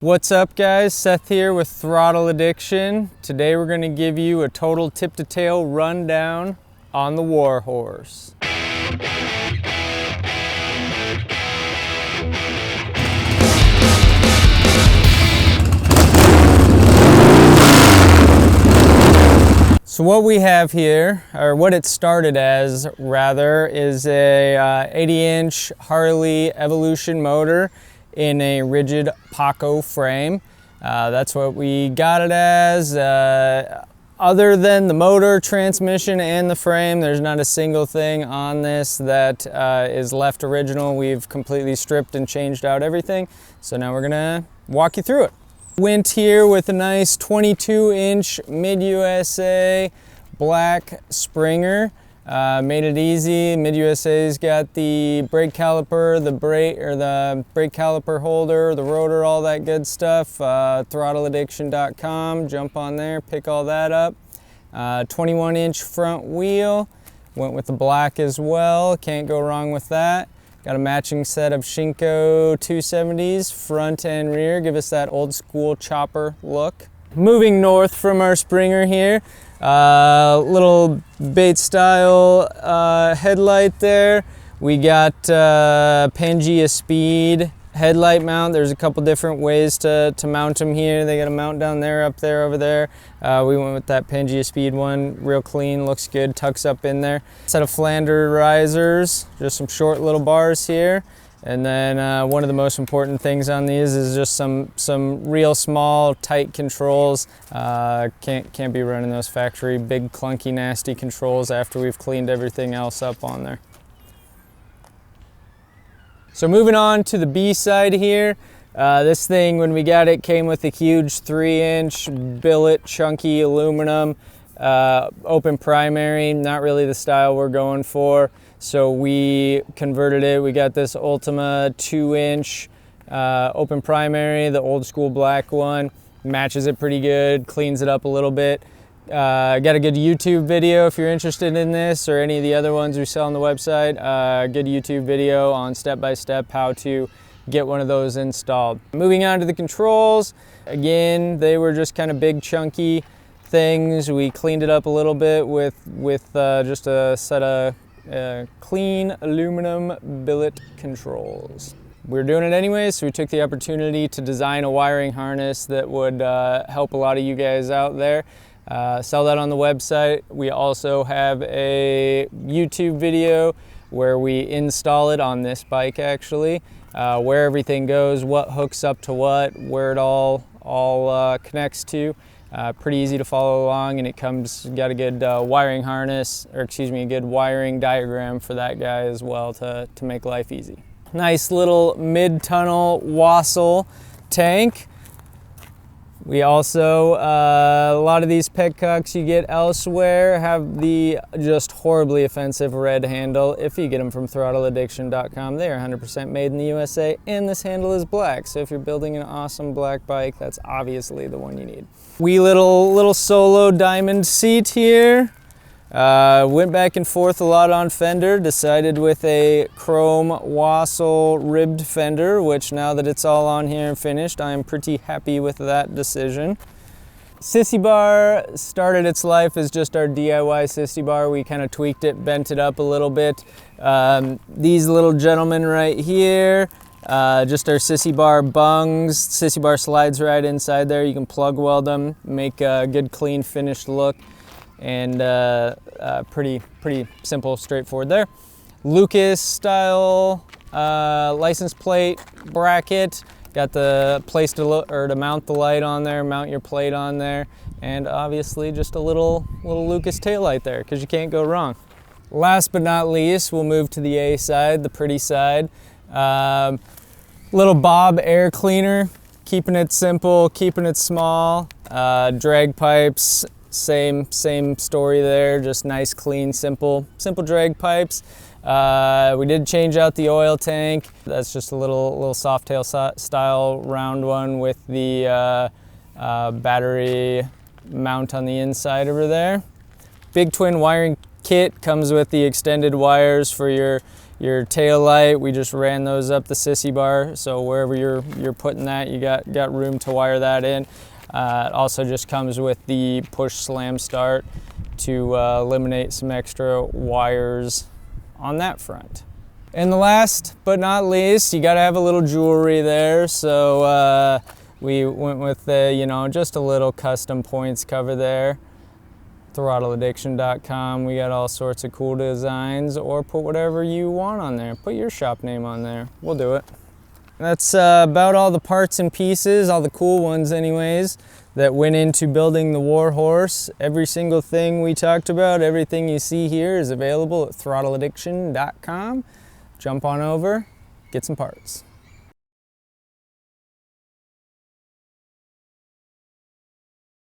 What's up guys, Seth here with Throttle Addiction. Today we're going to give you a total tip-to-tail rundown on the Warhorse. So what we have here, or what it started as rather, is a 80-inch Harley Evolution motor in a rigid Paughco frame. That's what we got it as. Other than the motor, transmission, and the frame, there's not a single thing on this that is left original. We've completely stripped and changed out everything. So now we're gonna walk you through it. Went here with a nice 22-inch Mid-USA black Springer. Made it easy. Mid-USA's got the brake caliper, the brake caliper holder, the rotor, all that good stuff. Throttleaddiction.com. Jump on there, pick all that up. 21-inch front wheel. Went with the black as well. Can't go wrong with that. Got a matching set of Shinko 270s, front and rear. Give us that old school chopper look. Moving north from our Springer here. Little Bates style headlight there. We got Pangea Speed headlight mount. There's a couple different ways to mount them here. They got a mount down there, up there, over there. We went with that Pangea Speed one. Real clean, looks good, tucks up in there. Set of flander risers, just some short little bars here. And then one of the most important things on these is just some real small, tight controls. Can't be running those factory big, clunky, nasty controls after we've cleaned everything else up on there. So moving on to the B side here. This thing, when we got it, came with a huge 3-inch billet, chunky aluminum, open primary. Not really the style we're going for. So we converted it. We got this Ultima 2-inch open primary, the old school black one. Matches it pretty good, cleans it up a little bit. Got a good YouTube video if you're interested in this or any of the other ones we sell on the website. Good YouTube video on step-by-step how to get one of those installed. Moving on to the controls. Again, they were just kind of big, chunky things. We cleaned it up a little bit with just a set of clean aluminum billet controls. We're doing it anyway, so we took the opportunity to design a wiring harness that would help a lot of you guys out there. Sell that on the website. We also have a YouTube video where we install it on this bike actually, where everything goes, what hooks up to what, where it all connects to. Pretty easy to follow along, and got a good wiring harness, or excuse me, a good wiring diagram for that guy as well to make life easy. Nice little mid-tunnel Wassel tank. We also, a lot of these petcocks you get elsewhere have the just horribly offensive red handle. If you get them from throttleaddiction.com, they are 100% made in the USA, and this handle is black. So if you're building an awesome black bike, that's obviously the one you need. Wee little solo diamond seat here. Went back and forth a lot on fender, decided with a chrome Wassel ribbed fender, which now that it's all on here and finished, I am pretty happy with that decision. Sissy bar started its life as just our DIY sissy bar. We kind of tweaked it, bent it up a little bit. These little gentlemen right here, just our sissy bar bungs. Sissy bar slides right inside there. You can plug weld them, make a good clean finished look. And pretty simple, straightforward there. Lucas style license plate bracket. Got the place to mount the light on there, mount your plate on there, and obviously just a little Lucas taillight there, because you can't go wrong. Last but not least, we'll move to the A side, the pretty side. Little Bob air cleaner, keeping it simple, keeping it small. Drag pipes. Same story there, just nice, clean, simple drag pipes. We did change out the oil tank. That's just a little Softail style round one with the battery mount on the inside over there. Big twin wiring kit comes with the extended wires for your Your tail light, we just ran those up the sissy bar, so wherever you're putting that, you got room to wire that in. It also just comes with the push slam start to eliminate some extra wires on that front. And the last but not least, you got to have a little jewelry there, so we went with just a little custom points cover there. throttleaddiction.com. We got all sorts of cool designs, or put whatever you want on there. Put your shop name on there. We'll do it. That's about all the parts and pieces, all the cool ones anyways, that went into building the Warhorse. Every single thing we talked about, everything you see here is available at throttleaddiction.com. Jump on over, get some parts.